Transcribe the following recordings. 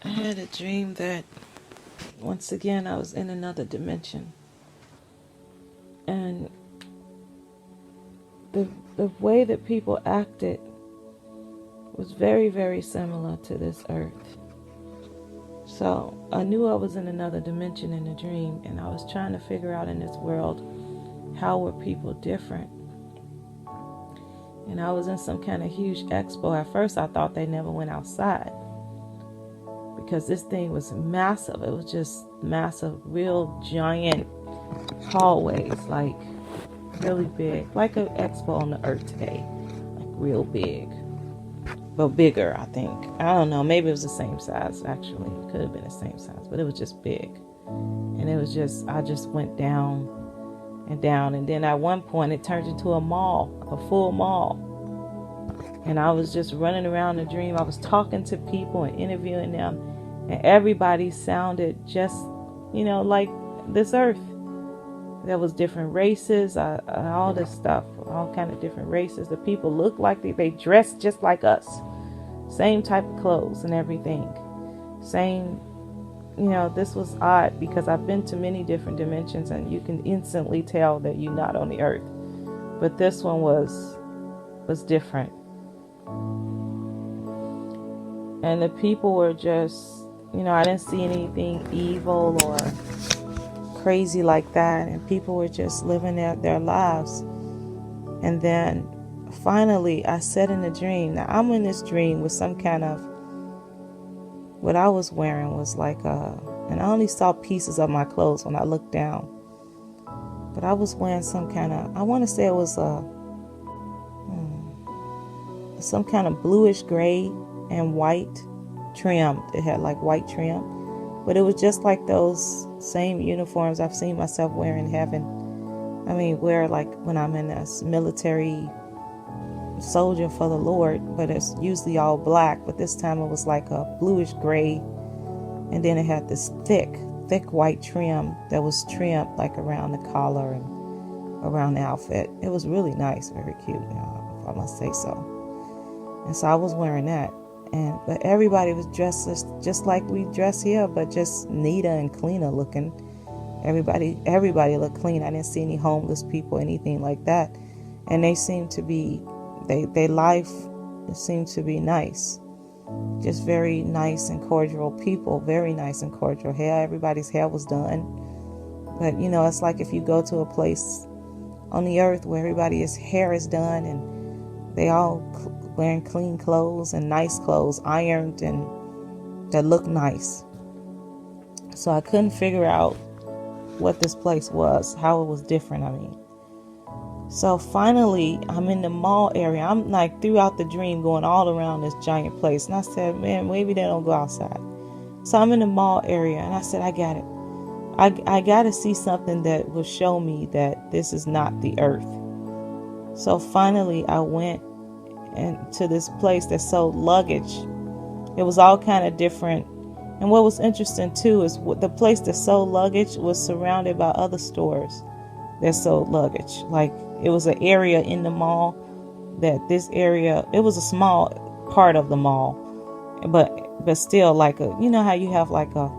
I had a dream that once again I was in another dimension, and the the way that people acted was very, very similar to this earth. So I knew I was in another dimension in a dream, and I was trying to figure out in this world, how were people different. And I was in some kind of huge expo. At first I thought they never went outside, because this thing was massive. It was just massive, real giant hallways, like really big, like an expo on the earth today, like real big, but bigger, I think. I don't know, maybe it was the same size. Actually, it could have been the same size, but it was just big. And it was just, I just went down and down, and then at one point it turned into a mall, a full mall. And I was just running around the dream. I was talking to people and interviewing them, and everybody sounded just, like this earth. There was different races, all this stuff, all kind of different races. The people looked like they dressed just like us. Same type of clothes and everything. Same, this was odd, because I've been to many different dimensions and you can instantly tell that you're not on the earth. But this one was different. And the people were just, I didn't see anything evil or crazy like that. And people were just living their lives. And then finally, I said in the dream, now I'm in this dream with some kind of, what I was wearing was like and I only saw pieces of my clothes when I looked down. But I was wearing some kind of, I want to say it was some kind of bluish gray and white trim. It had like white trim, but it was just like those same uniforms I've seen myself wear in heaven. I mean, wear like when I'm in a military soldier for the Lord, but it's usually all black. But this time it was like a bluish gray, and then it had this thick white trim that was trimmed like around the collar and around the outfit. It was really nice, very cute, if I must say so. And so I was wearing that. But everybody was dressed just like we dress here, but just neater and cleaner looking. Everybody looked clean. I didn't see any homeless people, anything like that. And they seemed to be, their life seemed to be nice. Just very nice and cordial people, very nice and cordial hair. Everybody's hair was done. But, it's like if you go to a place on the earth where everybody's hair is done and they all wearing clean clothes and nice clothes, ironed, and that look nice. So I couldn't figure out what this place was, how it was different, I mean. So finally, I'm in the mall area. I'm like throughout the dream going all around this giant place. And I said, man, maybe they don't go outside. So I'm in the mall area, and I said, I got it. I got to see something that will show me that this is not the earth. So finally, I went to this place that sold luggage. It was all kind of different. And what was interesting too is the place that sold luggage was surrounded by other stores that sold luggage. Like it was an area in the mall it was a small part of the mall, but still like how you have like a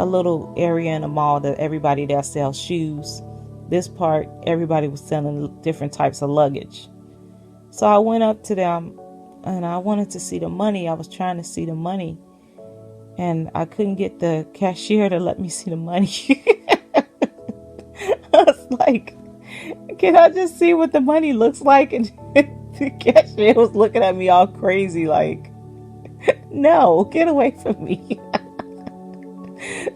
little area in a mall that everybody there sells shoes. This part, everybody was selling different types of luggage. So I went up to them and I wanted to see the money. I was trying to see the money, and I couldn't get the cashier to let me see the money. I was like, can I just see what the money looks like? And the cashier was looking at me all crazy like, no, get away from me.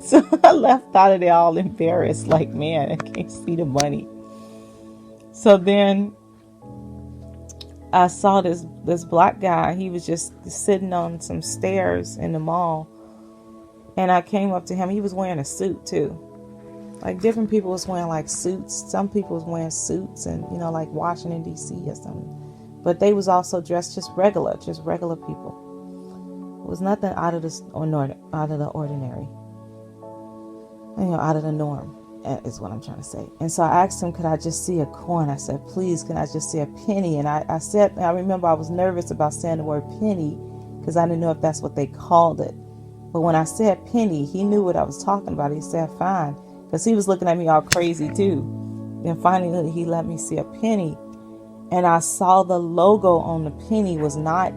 So I left out of there all embarrassed, like, man, I can't see the money. So then I saw this black guy. He was just sitting on some stairs in the mall. And I came up to him. He was wearing a suit too. Like different people was wearing like suits. Some people was wearing suits and, like Washington, D.C. or something. But they was also dressed just regular people. It was nothing out of the ordinary. Out of the norm is what I'm trying to say. And so I asked him, could I just see a coin? I said, please, can I just see a penny? And I remember I was nervous about saying the word penny because I didn't know if that's what they called it. But when I said penny, he knew what I was talking about. He said, fine. Because he was looking at me all crazy too. Then finally he let me see a penny. And I saw the logo on the penny was not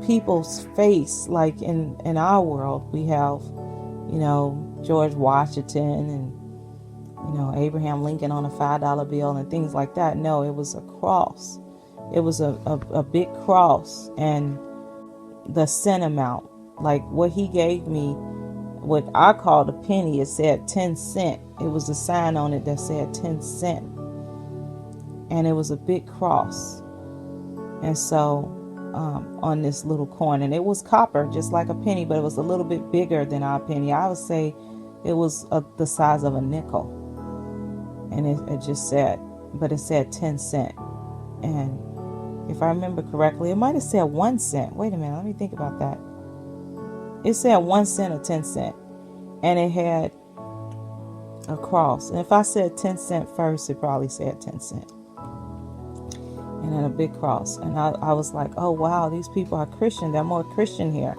people's face like in our world. We have, George Washington and, Abraham Lincoln on a $5 bill and things like that. No, it was a cross. It was a big cross, and the cent amount, like what he gave me, what I called a penny, it said 10 cent. It was a sign on it that said 10 cent. And it was a big cross. And so on this little coin, and it was copper, just like a penny, but it was a little bit bigger than our penny. I would say it was the size of a nickel. And it just said, but it said 10 cent. And if I remember correctly, it might have said 1 cent. Wait a minute, let me think about that. It said 1 cent or 10 cent. And it had a cross. And if I said 10 cent first, it probably said 10 cent. And then a big cross. And I was like, oh wow, these people are Christian. They're more Christian here.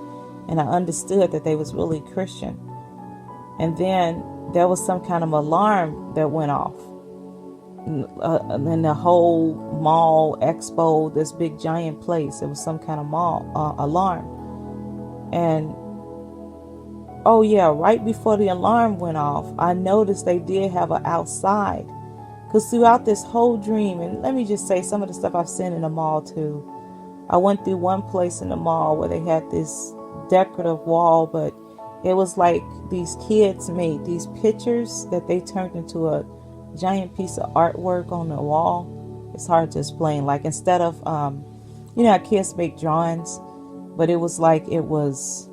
And I understood that they was really Christian. And then there was some kind of alarm that went off. In the whole mall, expo, this big giant place, it was some kind of mall alarm. And oh yeah, right before the alarm went off, I noticed they did have an outside. Because throughout this whole dream, and let me just say some of the stuff I've seen in the mall too. I went through one place in the mall where they had this decorative wall, but it was like these kids made these pictures that they turned into a giant piece of artwork on the wall. It's hard to explain. Like instead of, how kids make drawings, but it was like it was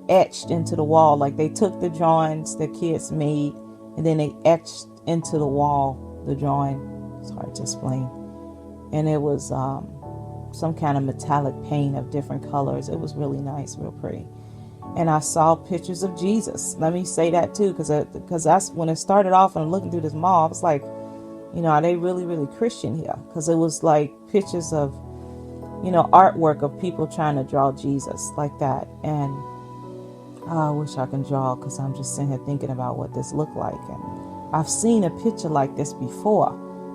etched into the wall. Like they took the drawings that kids made and then they etched into the wall the drawing. It's hard to explain. And it was some kind of metallic paint of different colors. It was really nice, real pretty. And I saw pictures of Jesus. Let me say that too, because that's when it started off. And looking through this mall, I was like, are they really, really Christian here? Because it was like pictures of, artwork of people trying to draw Jesus like that. And I wish I can draw, because I'm just sitting here thinking about what this looked like. And I've seen a picture like this before,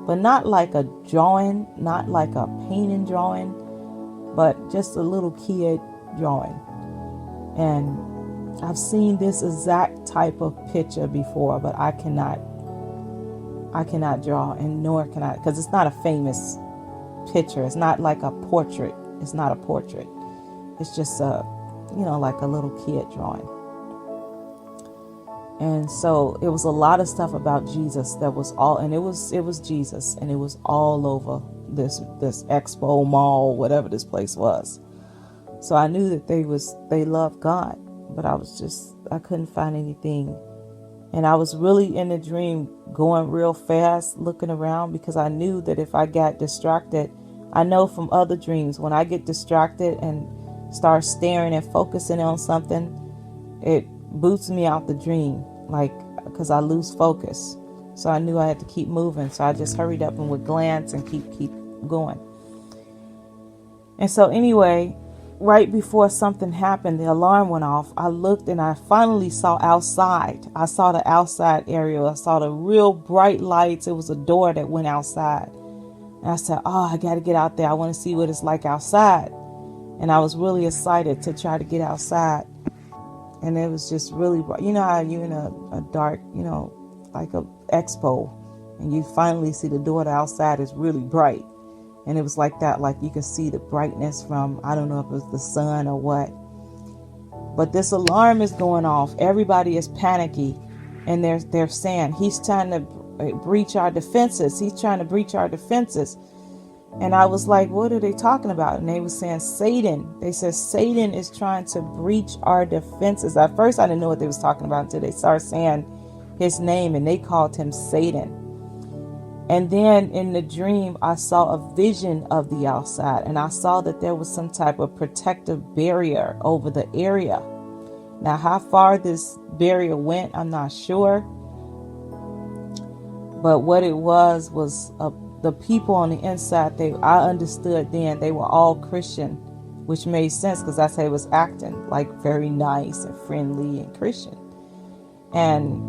but not like a drawing, not like a painting drawing, but just a little kid drawing. And I've seen this exact type of picture before, but I cannot draw, and nor can I, because it's not a famous picture. It's not like a portrait. It's not a portrait. It's just like a little kid drawing. And so it was a lot of stuff about Jesus that was all, and it was Jesus, and it was all over this expo mall, whatever this place was. So I knew that they loved God, but I couldn't find anything. And I was really in the dream going real fast, looking around, because I knew that if I got distracted, I know from other dreams, when I get distracted and start staring and focusing on something, it boots me out the dream, because I lose focus. So I knew I had to keep moving. So I just hurried up and would glance and keep going. And so anyway, right before something happened, the alarm went off. I looked and I finally saw outside. I saw the outside area. I saw the real bright lights. It was a door that went outside. And I said, I got to get out there. I want to see what it's like outside. And I was really excited to try to get outside. And it was just really bright. You know how you in a dark, like a expo, and you finally see the door to outside is really bright. And it was like that, like you could see the brightness from, I don't know if it was the sun or what. But this alarm is going off. Everybody is panicky. And they're saying, he's trying to breach our defenses. He's trying to breach our defenses. And I was like, what are they talking about? And they were saying Satan. They said Satan is trying to breach our defenses. At first, I didn't know what they was talking about until they started saying his name, and they called him Satan. And then in the dream, I saw a vision of the outside, and I saw that there was some type of protective barrier over the area. Now, how far this barrier went, I'm not sure. But what it was the people on the inside, I understood then they were all Christian. which made sense because that's how he was acting, like very nice and friendly and Christian. And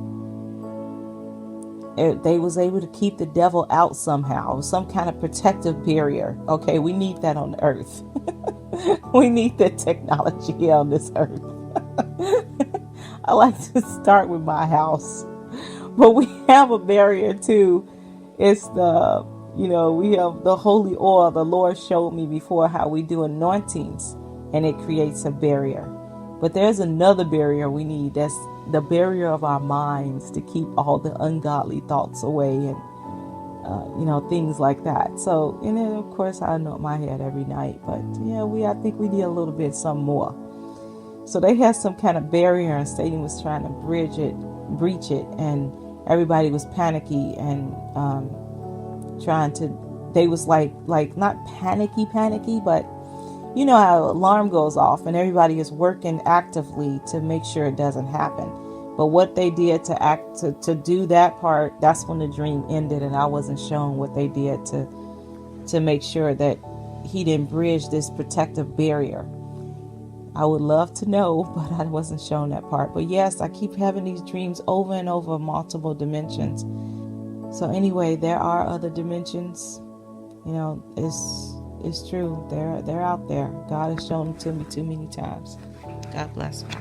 they was able to keep the devil out somehow, some kind of protective barrier. Okay, we need that on earth. We need that technology on this earth. I like to start with my house, but we have a barrier too. It's we have the holy oil. The Lord showed me before how we do anointings, and it creates a barrier. But there's another barrier we need. That's the barrier of our minds, to keep all the ungodly thoughts away, and things like that. So, and then of course I anoint my head every night. But I think we need a little bit some more. So they had some kind of barrier, and Satan was trying to breach it, and everybody was panicky and trying to. They was like not panicky, but you know how alarm goes off and everybody is working actively to make sure it doesn't happen. But what they did to do that part, that's when the dream ended, and I wasn't shown what they did to make sure that he didn't bridge this protective barrier. I would love to know, but I wasn't shown that part. But yes, I keep having these dreams over and over, multiple dimensions. So anyway, there are other dimensions. It's true. They're out there. God has shown them to me too many times. God bless me.